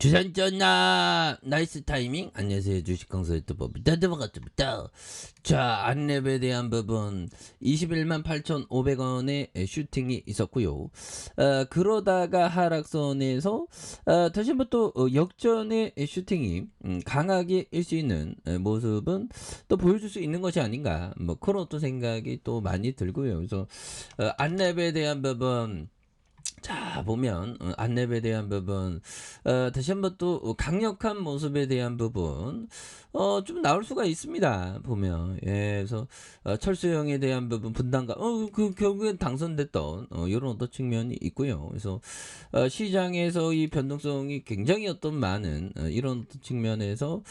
주산전나 나이스 타이밍. 안녕하세요, 주식강사 유튜버 반갑습니다. 자, 안랩에 대한 부분 21만 8,500원의 슈팅이 있었고요. 그러다가 하락선에서 다시 한번 또 역전의 슈팅이 강하게 일 수 있는 모습은 또 보여줄 수 있는 것이 아닌가, 뭐 그런 또 생각이 또 많이 들고요. 그래서 안랩에 대한 부분, 자 보면 안랩에 대한 부분, 다시 한번 또 강력한 모습에 대한 부분 좀 나올 수가 있습니다. 보면, 그래서 철수형에 대한 부분 분당감, 그 결국엔 당선됐던 이런 어떤 측면이 있고요. 그래서 시장에서 이 변동성이 굉장히 어떤 많은 이런 어떤 측면에서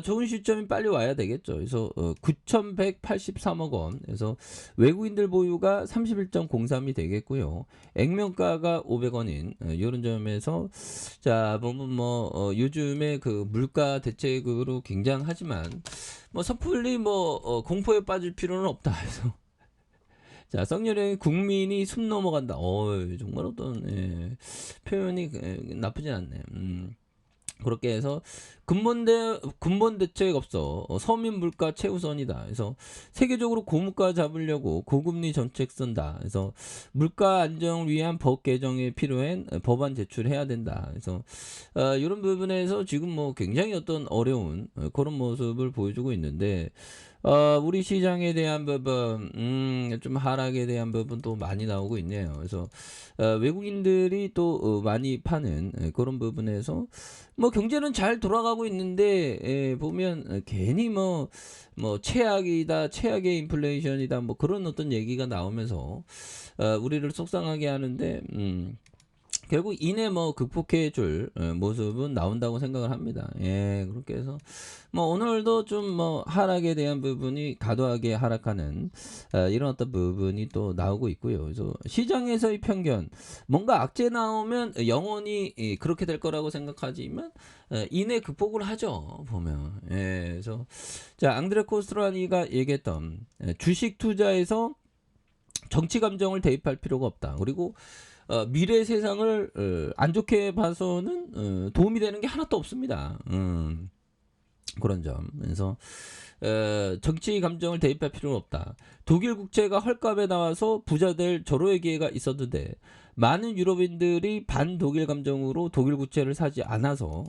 좋은 시점이 빨리 와야 되겠죠. 그래서 9,183억 원, 그래서 외국인들 보유가 31.03이 되겠고요. 액면가가 500원인 이런 점에서, 자 보면 요즘에 그 물가 대책으로 굉장하지만 뭐 섣불리 공포에 빠질 필요는 없다. 그래서 자, 썩여령이 국민이 숨 넘어간다. 정말 어떤 표현이 나쁘진 않네. 그렇게 해서 근본 대책 없어. 서민 물가 최우선이다. 그래서 세계적으로 고물가 잡으려고 고금리 정책 쓴다. 그래서 물가 안정을 위한 법 개정에 필요한 법안 제출해야 된다. 그래서 이런 부분에서 지금 굉장히 어떤 어려운 그런 모습을 보여주고 있는데, 우리 시장에 대한 부분, 좀 하락에 대한 부분도 많이 나오고 있네요. 그래서 외국인들이 또 많이 파는 그런 부분에서 경제는 잘 돌아가고 있는데, 보면 괜히 최악이다, 최악의 인플레이션이다, 그런 어떤 얘기가 나오면서 우리를 속상하게 하는데, 결국 이내 극복해 줄 모습은 나온다고 생각을 합니다. 그렇게 해서 오늘도 좀 하락에 대한 부분이 과도하게 하락하는 이런 어떤 부분이 또 나오고 있고요. 그래서 시장에서의 편견, 뭔가 악재 나오면 영원히 그렇게 될 거라고 생각하지만 이내 극복을 하죠, 보면. 그래서 자, 앙드레 코스트라니가 얘기했던 주식 투자에서 정치 감정을 대입할 필요가 없다. 그리고 미래 세상을 안 좋게 봐서는 도움이 되는 게 하나도 없습니다. 그런 점. 그래서 정치 감정을 대입할 필요는 없다. 독일 국채가 헐값에 나와서 부자 될 절호의 기회가 있었는데, 많은 유럽인들이 반독일 감정으로 독일 국채를 사지 않아서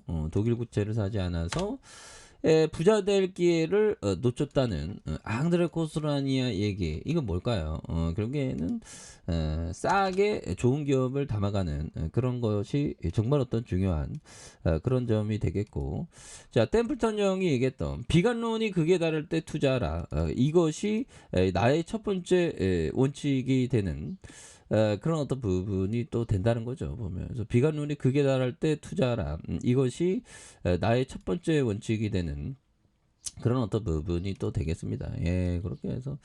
부자 될 기회를 놓쳤다는 앙드레 코스라니아 얘기. 이건 뭘까요? 결국에는 싸게 좋은 기업을 담아가는 그런 것이 정말 어떤 중요한 그런 점이 되겠고, 자, 템플턴 형이 얘기했던 비관론이 극에 달할 때 투자하라. 이것이 나의 첫 번째 원칙이 되는 그런 어떤 부분이 또 된다는 거죠, 보면. 그래서 비관론이 극에 달할 때 투자하라. 이것이 나의 첫 번째 원칙이 되는 그런 어떤 부분이 또 되겠습니다. 그렇게 해서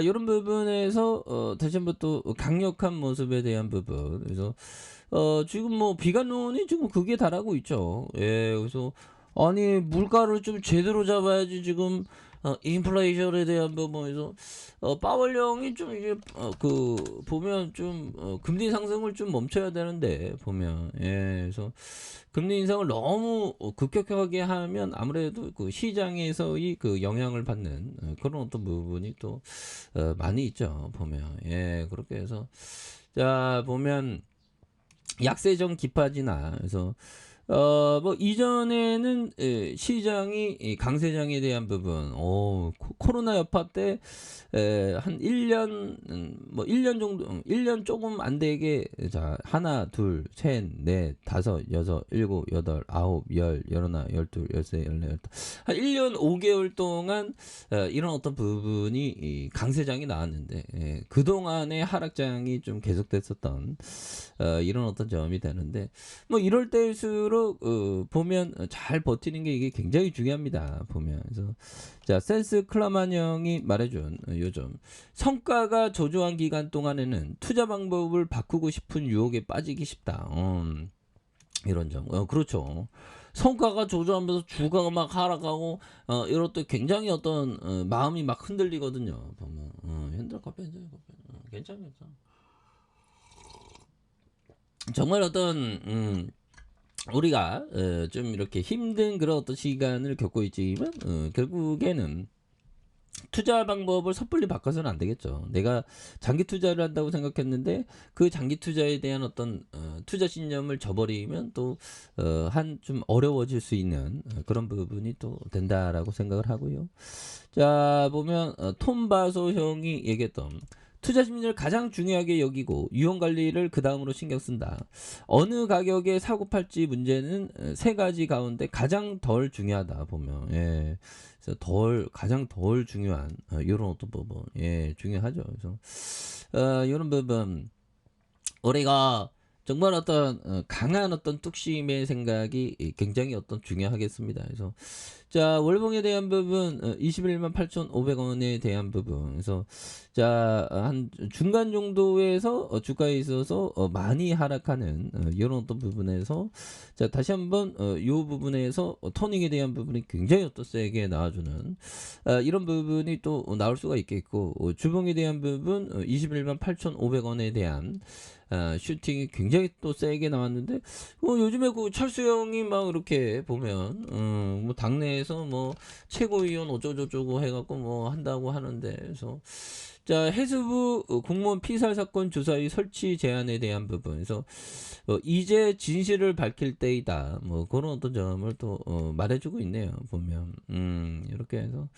이런 부분에서 다시 한번 또 강력한 모습에 대한 부분. 그래서 지금 비관론이 지금 극에 달하고 있죠. 그래서 아니, 물가를 좀 제대로 잡아야지. 지금 인플레이션에 대한 부분에서 파월 형이 좀 이제 보면 좀 금리 상승을 좀 멈춰야 되는데, 보면. 그래서 금리 인상을 너무 급격하게 하면 아무래도 그 시장에서의 그 영향을 받는 그런 어떤 부분이 또 많이 있죠, 보면. 그렇게 해서 자 보면 약세정 기파지나, 그래서 이전에는 시장이 강세장에 대한 부분, 코로나 여파 때 한 1년, 1년 정도, 1년 조금 안 되게, 자, 하나, 둘, 셋, 넷, 다섯, 여섯, 일곱, 여덟, 아홉, 열, 열하나, 열둘, 열세, 열네, 열다. 한 1년 5개월 동안 이런 어떤 부분이 이 강세장이 나왔는데, 그동안의 하락장이 좀 계속됐었던 이런 어떤 점이 되는데, 이럴 때일수록 보면 잘 버티는 게 이게 굉장히 중요합니다, 보면. 그래서 자, 센스 클라만 형이 말해준 요즘 성과가 저조한 기간 동안에는 투자 방법을 바꾸고 싶은 유혹에 빠지기 쉽다. 이런 점. 그렇죠. 성과가 저조하면서 주가가 막 하락하고 이럴 때 굉장히 어떤 마음이 막 흔들리거든요, 보면. 현재 커피 괜찮아. 정말 어떤 우리가 좀 이렇게 힘든 그런 어떤 시간을 겪고 있지만 결국에는 투자 방법을 섣불리 바꿔서는 안 되겠죠. 내가 장기 투자를 한다고 생각했는데 그 장기 투자에 대한 어떤 투자 신념을 저버리면 또 한 좀 어려워질 수 있는 그런 부분이 또 된다라고 생각을 하고요. 자 보면 톰 바소 형이 얘기했던 투자 심리를 가장 중요하게 여기고 유형 관리를 그 다음으로 신경 쓴다. 어느 가격에 사고 팔지 문제는 세 가지 가운데 가장 덜 중요하다 보면 예. 그래서 가장 덜 중요한 이런 어떤 부분 예 중요하죠. 그래서 이런 부분 우리가 정말 어떤 강한 어떤 뚝심의 생각이 굉장히 어떤 중요하겠습니다. 그래서 자 월봉에 대한 부분 21만 8,500원에 대한 부분 그래서 한 중간 정도에서 주가에 있어서 많이 하락하는 이런 어떤 부분에서 자 다시 한번 이 부분에서 터닝에 대한 부분이 굉장히 어떤 세게 나와주는 이런 부분이 또 나올 수가 있겠고 주봉에 대한 부분 21만 8,500원에 대한 슈팅이 굉장히 또 세게 나왔는데 요즘에 그 철수 형이 막 이렇게 보면 뭐 당내에서 뭐 최고위원 어쩌고저쩌고 해갖고 뭐 한다고 하는데 그래서 자 해수부 공무원 피살 사건 조사의 설치 제한에 대한 부분에서 이제 진실을 밝힐 때이다 뭐 그런 어떤 점을 또 말해주고 있네요 보면 이렇게 해서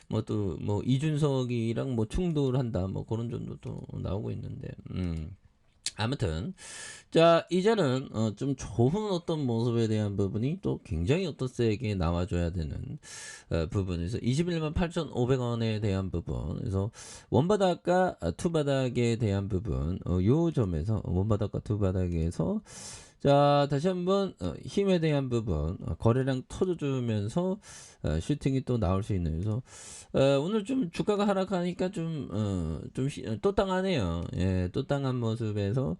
뭐 또 뭐 이준석이랑 뭐 충돌한다 뭐 그런 점도 또 나오고 있는데 아무튼 자 이제는 좀 좋은 어떤 모습에 대한 부분이 또 굉장히 어떤 세게 나와줘야 되는 부분에서 21만 8,500원에 대한 부분 그래서 원바닥과 투바닥에 대한 부분 요 점에서 원바닥과 투바닥에서 자 다시 한번 힘에 대한 부분 거래량 터져주면서 슈팅이 또 나올 수 있는 그래서 오늘 좀 주가가 하락하니까 또 땅하네요. 예, 또 땅한 모습에서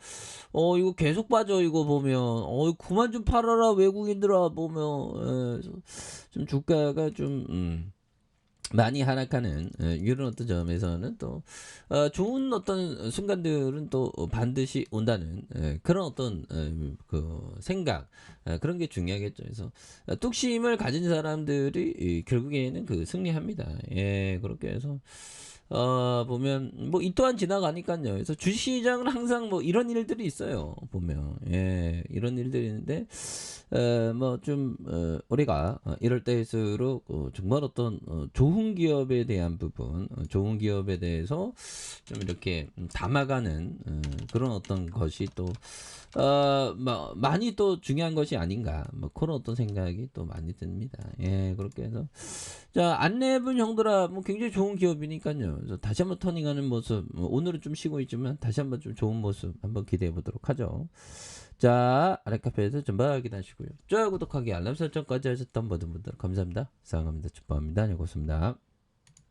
이거 계속 빠져 이거 보면 그만 좀 팔아라 외국인들아 보면 그래서 좀 주가가 좀 많이 하락하는 이런 어떤 점에서는 또 좋은 어떤 순간들은 또 반드시 온다는 그런 어떤 그 생각 그런 게 중요하겠죠. 그래서 뚝심을 가진 사람들이 결국에는 그 승리합니다. 예, 그렇게 해서 보면 뭐 이 또한 지나가니까요. 그래서 주식시장은 항상 뭐 이런 일들이 있어요. 보면 예, 이런 일들이 있는데 뭐 좀 우리가 이럴 때일수록 정말 어떤 좋은 기업에 대한 부분, 좋은 기업에 대해서 좀 이렇게 담아가는 그런 어떤 것이 또 뭐 많이 또 중요한 것이 아닌가 뭐 그런 어떤 생각이 또 많이 듭니다. 예, 그렇게 해서 자 안내분 형들아 뭐 굉장히 좋은 기업이니까요. 그래서 다시 한번 터닝하는 모습 오늘은 좀 쉬고 있지만 다시 한번 좀 좋은 모습 한번 기대해 보도록 하죠. 자 아랫카페에서 전방 확인하시고요. 좋아요 구독하기 알람 설정까지 하셨던 모든 분들 감사합니다. 사랑합니다. 축복합니다. 안녕히 계십니다.